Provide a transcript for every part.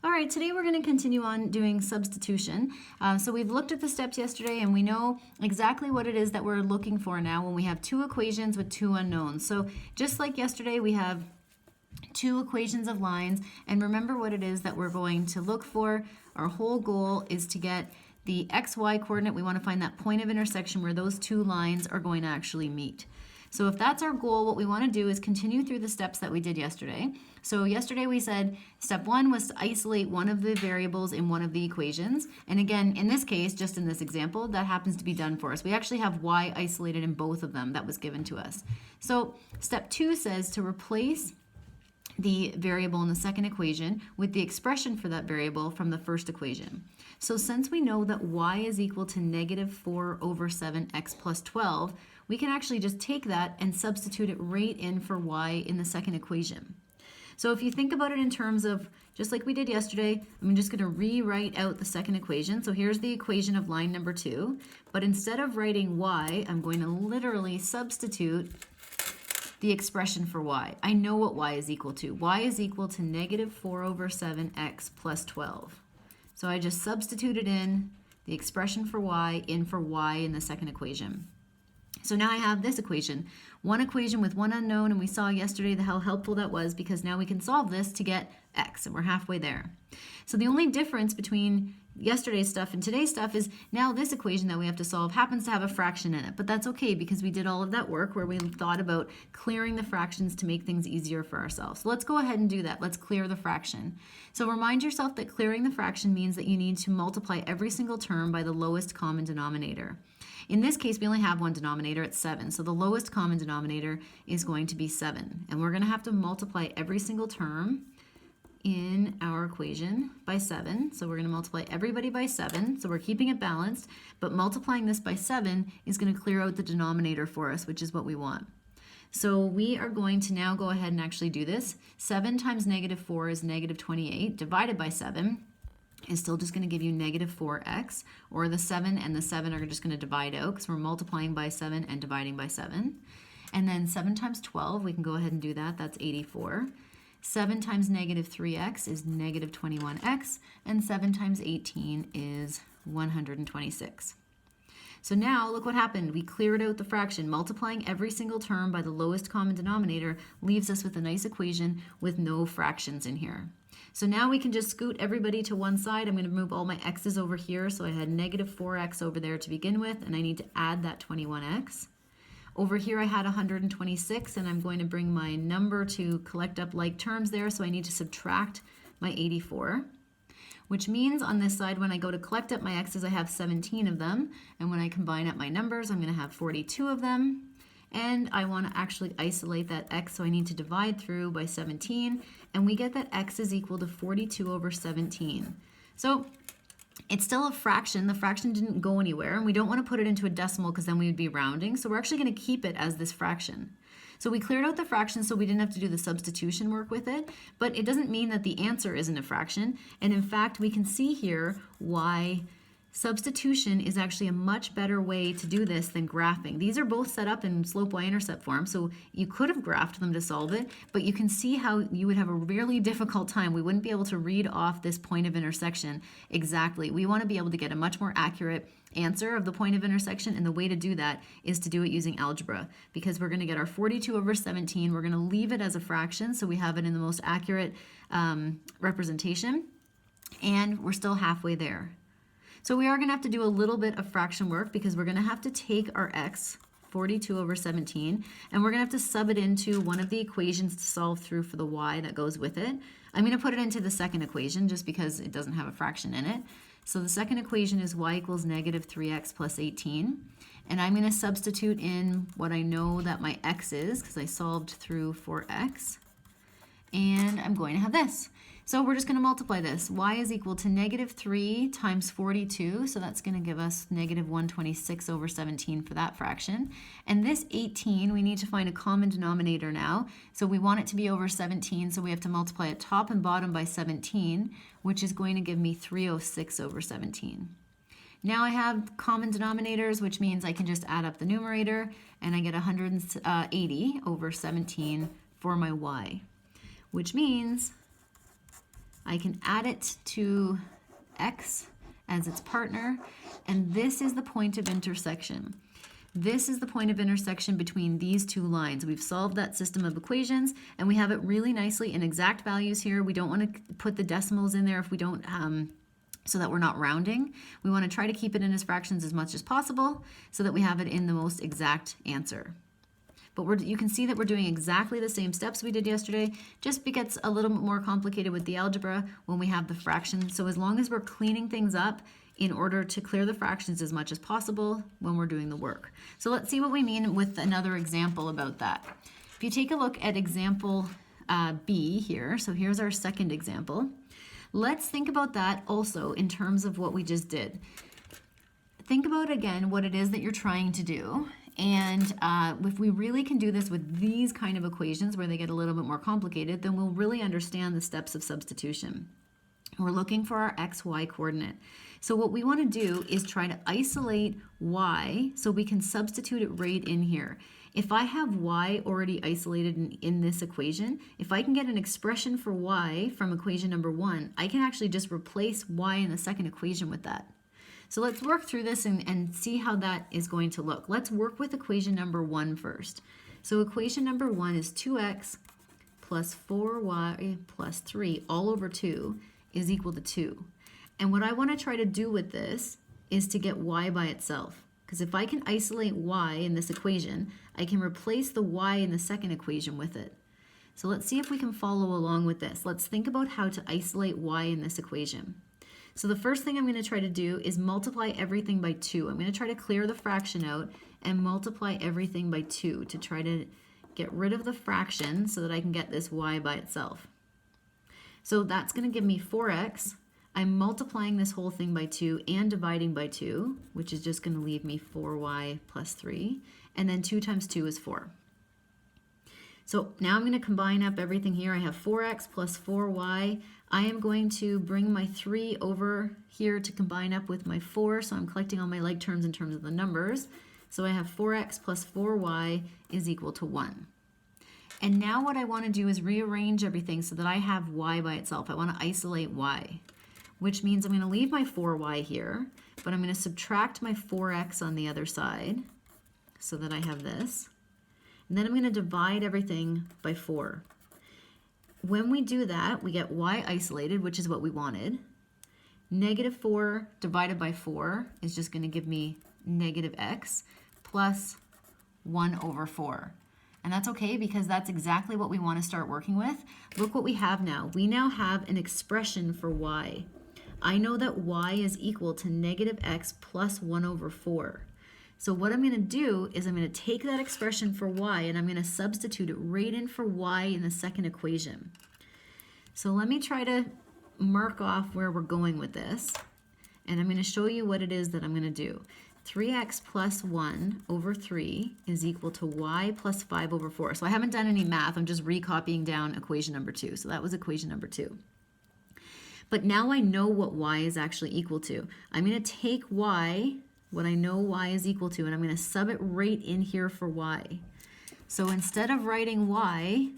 All right, today we're going to continue on doing substitution. So we've looked at the steps yesterday and we know exactly what it is that we're looking for now when we have two equations with two unknowns. So just like yesterday, we have two equations of lines, and remember what it is that we're going to look for. Our whole goal is to get the xy coordinate. We want to find that point of intersection where those two lines are going to actually meet. So if that's our goal, what we want to do is continue through the steps that we did yesterday. So yesterday we said step one was to isolate one of the variables in one of the equations. And again, in this case, just in this example, that happens to be done for us. We actually have y isolated in both of them. That was given to us. So step two says to replace the variable in the second equation with the expression for that variable from the first equation. So since we know that y is equal to negative 4 over 7x plus 12, we can actually just take that and substitute it right in for y in the second equation. So if you think about it in terms of, just like we did yesterday, I'm just going to rewrite out the second equation. So here's the equation of line number 2, but instead of writing y, I'm going to literally substitute the expression for y. I know what y is equal to. Y is equal to negative 4 over 7x plus 12. So I just substituted in the expression for y in the second equation. So now I have this equation, one equation with one unknown, and we saw yesterday how helpful that was because now we can solve this to get x, and we're halfway there. So the only difference between yesterday's stuff and today's stuff is now this equation that we have to solve happens to have a fraction in it, but that's okay because we did all of that work where we thought about clearing the fractions to make things easier for ourselves. So let's go ahead and do that. Let's clear the fraction. So remind yourself that clearing the fraction means that you need to multiply every single term by the lowest common denominator. In this case, we only have one denominator, it's 7, so the lowest common denominator is going to be 7, and we're going to have to multiply every single term in our equation by 7. So we're going to multiply everybody by 7. So we're keeping it balanced, but multiplying this by 7 is going to clear out the denominator for us, which is what we want. So we are going to now go ahead and actually do this. 7 times negative 4 is negative 28 divided by 7 is still just going to give you negative 4x, or the 7 and the 7 are just going to divide out because we're multiplying by 7 and dividing by 7. And then 7 times 12, we can go ahead and do that. That's 84. 7 times negative 3x is negative 21x, and 7 times 18 is 126. So now look what happened. We cleared out the fraction. Multiplying every single term by the lowest common denominator leaves us with a nice equation with no fractions in here. So now we can just scoot everybody to one side. I'm going to move all my x's over here. So I had negative 4x over there to begin with, and I need to add that 21x. Over here I had 126, and I'm going to bring my number to collect up like terms there, so I need to subtract my 84, which means on this side when I go to collect up my x's I have 17 of them, and when I combine up my numbers I'm going to have 42 of them, and I want to actually isolate that x, so I need to divide through by 17, and we get that x is equal to 42 over 17. So it's still a fraction. The fraction didn't go anywhere, and we don't want to put it into a decimal because then we would be rounding. So we're actually going to keep it as this fraction. So we cleared out the fraction so we didn't have to do the substitution work with it, but it doesn't mean that the answer isn't a fraction. And in fact, we can see here why substitution is actually a much better way to do this than graphing. These are both set up in slope y-intercept form, so you could have graphed them to solve it, but you can see how you would have a really difficult time. We wouldn't be able to read off this point of intersection exactly. We want to be able to get a much more accurate answer of the point of intersection, and the way to do that is to do it using algebra, because we're going to get our 42 over 17. We're going to leave it as a fraction so we have it in the most accurate representation, and we're still halfway there. So we are going to have to do a little bit of fraction work because we're going to have to take our x, 42 over 17, and we're going to have to sub it into one of the equations to solve through for the y that goes with it. I'm going to put it into the second equation just because it doesn't have a fraction in it. So the second equation is y equals negative 3x plus 18, and I'm going to substitute in what I know that my x is because I solved through for x, and I'm going to have this. So we're just going to multiply this. Y is equal to negative 3 times 42, so that's going to give us negative 126 over 17 for that fraction. And this 18, we need to find a common denominator now. So we want it to be over 17, so we have to multiply it top and bottom by 17, which is going to give me 306 over 17. Now I have common denominators, which means I can just add up the numerator, and I get 180 over 17 for my y, which means I can add it to x as its partner, and this is the point of intersection. This is the point of intersection between these two lines. We've solved that system of equations, and we have it really nicely in exact values here. We don't want to put the decimals in there if we don't, so that we're not rounding. We want to try to keep it in as fractions as much as possible so that we have it in the most exact answer. But you can see that we're doing exactly the same steps we did yesterday, just gets a little bit more complicated with the algebra when we have the fractions. So as long as we're cleaning things up in order to clear the fractions as much as possible when we're doing the work. So let's see what we mean with another example about that. If you take a look at example B here, so here's our second example. Let's think about that also in terms of what we just did. Think about again what it is that you're trying to do. And if we really can do this with these kind of equations where they get a little bit more complicated, then we'll really understand the steps of substitution. We're looking for our x, y coordinate. So what we want to do is try to isolate y so we can substitute it right in here. If I have y already isolated in this equation, if I can get an expression for y from equation number 1, I can actually just replace y in the second equation with that. So let's work through this and see how that is going to look. Let's work with equation number 1 first. So equation number 1 is 2x plus 4y plus 3 all over 2 is equal to 2. And what I want to try to do with this is to get y by itself. Because if I can isolate y in this equation, I can replace the y in the second equation with it. So let's see if we can follow along with this. Let's think about how to isolate y in this equation. So the first thing I'm going to try to do is multiply everything by 2. I'm going to try to clear the fraction out and multiply everything by 2 to try to get rid of the fraction so that I can get this y by itself. So that's going to give me 4x. I'm multiplying this whole thing by 2 and dividing by 2, which is just going to leave me 4y plus 3. And then 2 times 2 is 4. So now I'm going to combine up everything here. I have 4x plus 4y. I am going to bring my 3 over here to combine up with my 4. So I'm collecting all my like terms in terms of the numbers. So I have 4x plus 4y is equal to 1. And now what I want to do is rearrange everything so that I have y by itself. I want to isolate y, which means I'm going to leave my 4y here, but I'm going to subtract my 4x on the other side so that I have this. And then I'm going to divide everything by 4. When we do that, we get y isolated, which is what we wanted. Negative 4 divided by 4 is just going to give me negative x plus 1 over 4. And that's okay because that's exactly what we want to start working with. Look what we have now. We now have an expression for y. I know that y is equal to negative x plus 1 over 4. So what I'm going to do is I'm going to take that expression for y and I'm going to substitute it right in for y in the second equation. So let me try to mark off where we're going with this. And I'm going to show you what it is that I'm going to do. 3x plus 1 over 3 is equal to y plus 5 over 4. So I haven't done any math. I'm just recopying down equation number 2. So that was equation number 2. But now I know what y is actually equal to. I'm going to take y, what I know y is equal to, and I'm going to sub it right in here for y. So instead of writing y,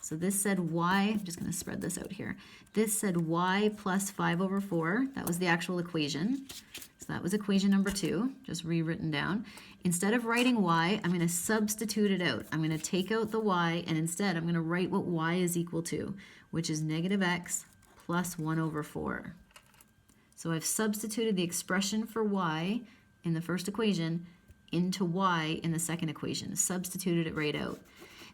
so this said y, I'm just going to spread this out here. This said y plus 5 over 4. That was the actual equation. So that was equation number 2, just rewritten down. Instead of writing y, I'm going to substitute it out. I'm going to take out the y, and instead I'm going to write what y is equal to, which is negative x plus 1 over 4. So I've substituted the expression for y in the first equation into y in the second equation, substituted it right out.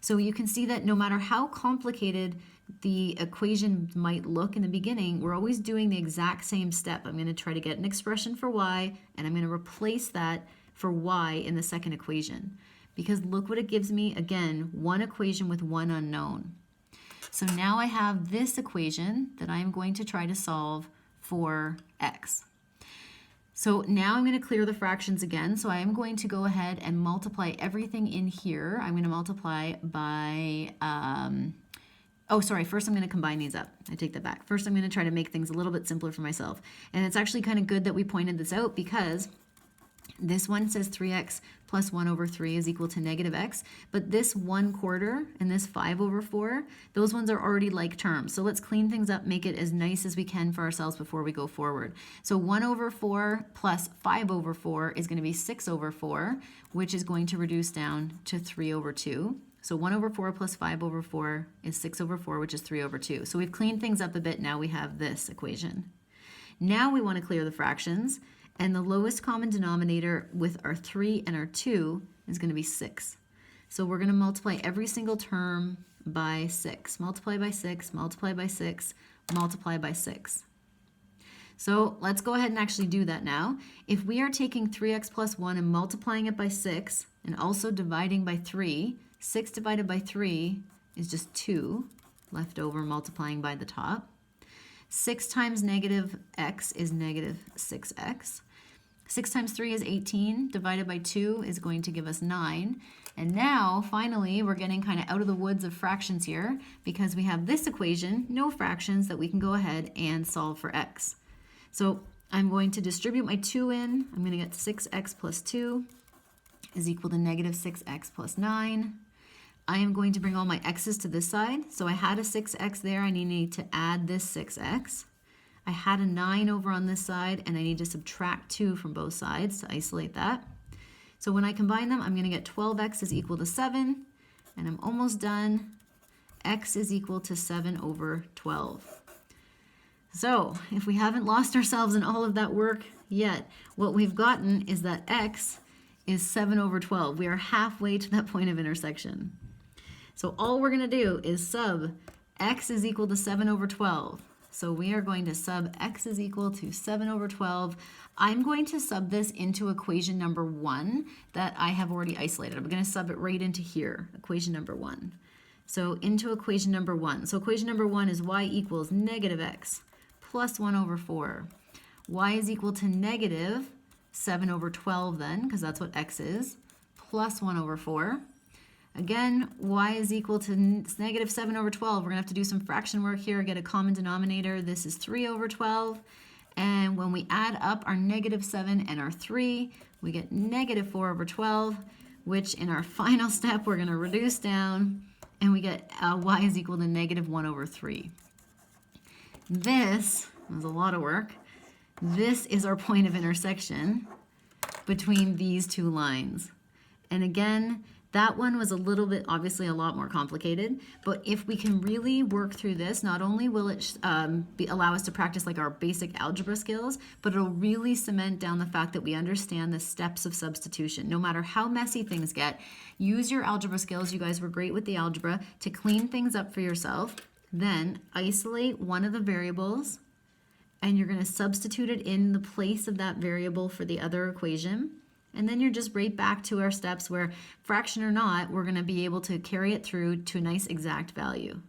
So you can see that no matter how complicated the equation might look in the beginning, we're always doing the exact same step. I'm going to try to get an expression for y, and I'm going to replace that for y in the second equation. Because look what it gives me, again, one equation with one unknown. So now I have this equation that I am going to try to solve for x. So now I'm going to clear the fractions again. So I am going to go ahead and multiply everything in here. I'm going to multiply by, first I'm going to combine these up. I take that back. First I'm going to try to make things a little bit simpler for myself. And it's actually kind of good that we pointed this out because This one says 3x plus 1 over 3 is equal to negative x, but this 1/4 and this 5 over 4, those ones are already like terms. So let's clean things up, make it as nice as we can for ourselves before we go forward. So 1 over 4 plus 5 over 4 is going to be 6 over 4, which is going to reduce down to 3 over 2. So 1 over 4 plus 5 over 4 is 6 over 4, which is 3 over 2. So we've cleaned things up a bit. Now we have this equation. Now we want to clear the fractions. And the lowest common denominator with our 3 and our 2 is going to be 6. So we're going to multiply every single term by 6. Multiply by 6, multiply by 6, multiply by 6. So let's go ahead and actually do that now. If we are taking 3x plus 1 and multiplying it by 6 and also dividing by 3, 6 divided by 3 is just 2, left over multiplying by the top. 6 times negative x is negative 6x. 6 times 3 is 18, divided by 2 is going to give us 9. And now, finally, we're getting kind of out of the woods of fractions here because we have this equation, no fractions, that we can go ahead and solve for x. So I'm going to distribute my 2 in. I'm going to get 6x plus 2 is equal to negative 6x plus 9. I am going to bring all my x's to this side. So I had a 6x there. I need to add this 6x. I had a 9 over on this side, and I need to subtract 2 from both sides to isolate that. So when I combine them, I'm going to get 12x is equal to 7, and I'm almost done. X is equal to 7 over 12. So if we haven't lost ourselves in all of that work yet, what we've gotten is that x is 7 over 12. We are halfway to that point of intersection. So all we're going to do is sub x is equal to 7 over 12. So we are going to sub x is equal to 7 over 12. I'm going to sub this into equation number 1 that I have already isolated. I'm going to sub it right into here, equation number 1. So into equation number 1. So equation number 1 is y equals negative x plus 1 over 4. Y is equal to negative 7 over 12 then, because that's what x is, plus 1 over 4. Again, y is equal to negative 7 over 12. We're going to have to do some fraction work here, get a common denominator. This is 3 over 12. And when we add up our negative 7 and our 3, we get negative 4 over 12, which in our final step, we're going to reduce down, and we get y is equal to negative 1 over 3. This was a lot of work. This is our point of intersection between these two lines. And again, that one was a little bit, obviously a lot more complicated, but if we can really work through this, not only will it allow us to practice like our basic algebra skills, but it'll really cement down the fact that we understand the steps of substitution. No matter how messy things get, use your algebra skills. You guys were great with the algebra to clean things up for yourself. Then isolate one of the variables, and you're going to substitute it in the place of that variable for the other equation. And then you're just right back to our steps where, fraction or not, we're going to be able to carry it through to a nice exact value.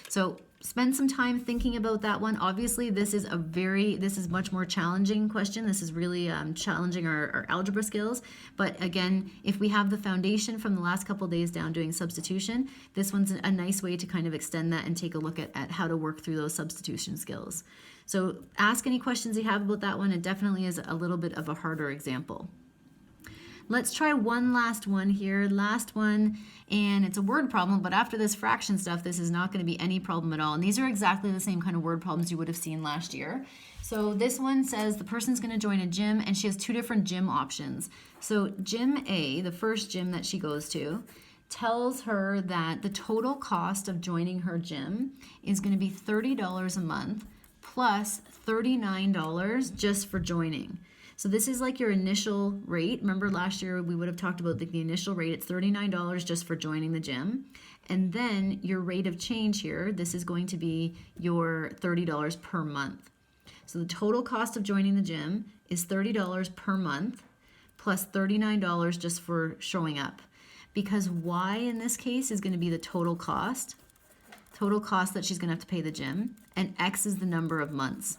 So spend some time thinking about that one. Obviously, this is much more challenging question. This is really challenging our algebra skills. But again, if we have the foundation from the last couple of days down doing substitution, this one's a nice way to kind of extend that and take a look at how to work through those substitution skills. So ask any questions you have about that one. It definitely is a little bit of a harder example. Let's try one last one here. Last one, and it's a word problem, but after this fraction stuff, this is not going to be any problem at all. And these are exactly the same kind of word problems you would have seen last year. So this one says the person's going to join a gym, and she has 2 different gym options. So gym A, the first gym that she goes to, tells her that the total cost of joining her gym is going to be $30 a month plus $39 just for joining. So this is like your initial rate. Remember last year we would have talked about the initial rate. It's $39 just for joining the gym. And then your rate of change here, this is going to be your $30 per month. So the total cost of joining the gym is $30 per month plus $39 just for showing up. Because Y in this case is going to be the total cost that she's going to have to pay the gym, and X is the number of months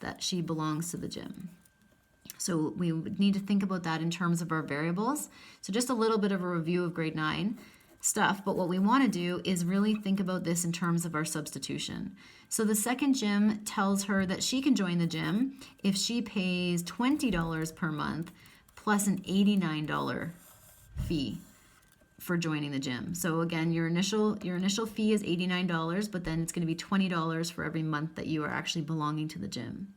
that she belongs to the gym. So we would need to think about that in terms of our variables. So just a little bit of a review of grade 9. stuff, but what we want to do is really think about this in terms of our substitution. So the second gym tells her that she can join the gym if she pays $20 per month plus an $89 fee for joining the gym. So again, your initial fee is $89, but then it's going to be $20 for every month that you are actually belonging to the gym.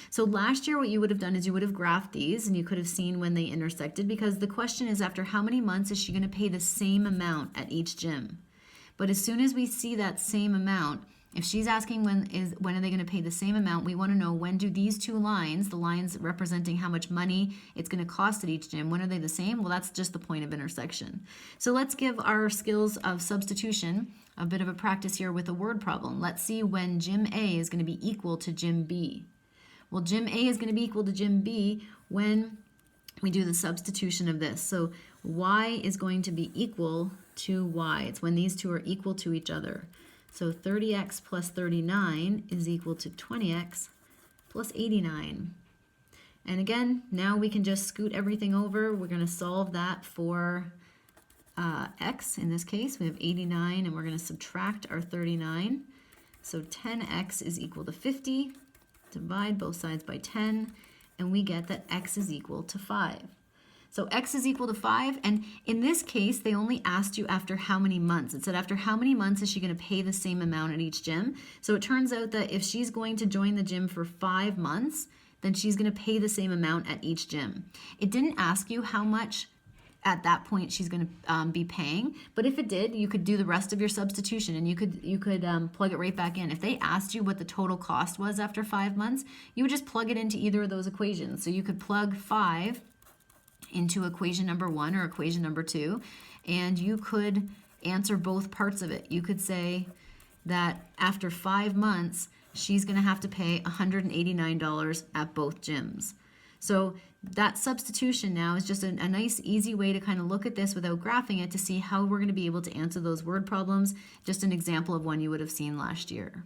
So last year what you would have done is you would have graphed these and you could have seen when they intersected, because the question is, after how many months is she going to pay the same amount at each gym? But as soon as we see that same amount, if she's asking when are they going to pay the same amount, we want to know, when do these two lines, the lines representing how much money it's going to cost at each gym, when are they the same? Well, that's just the point of intersection. So let's give our skills of substitution a bit of a practice here with a word problem. Let's see when gym A is going to be equal to gym B. Well, gym A is going to be equal to gym B when we do the substitution of this. So y is going to be equal to y. It's when these two are equal to each other. So 30x plus 39 is equal to 20x plus 89. And again, now we can just scoot everything over. We're going to solve that for x. In this case, we have 89, and we're going to subtract our 39. So 10x is equal to 50. Divide both sides by 10, and we get that x is equal to 5. So x is equal to 5, and in this case, they only asked you after how many months. It said after how many months is she going to pay the same amount at each gym. So it turns out that if she's going to join the gym for 5 months, then she's going to pay the same amount at each gym. It didn't ask you how much at that point she's going to be paying, but if it did, you could do the rest of your substitution and you could plug it right back in. If they asked you what the total cost was after 5 months, you would just plug it into either of those equations. So you could plug 5 into equation number 1 or equation number 2, and you could answer both parts of it. You could say that after 5 months, she's going to have to pay $189 at both gyms. So that substitution now is just a nice, easy way to kind of look at this without graphing it to see how we're going to be able to answer those word problems. Just an example of one you would have seen last year.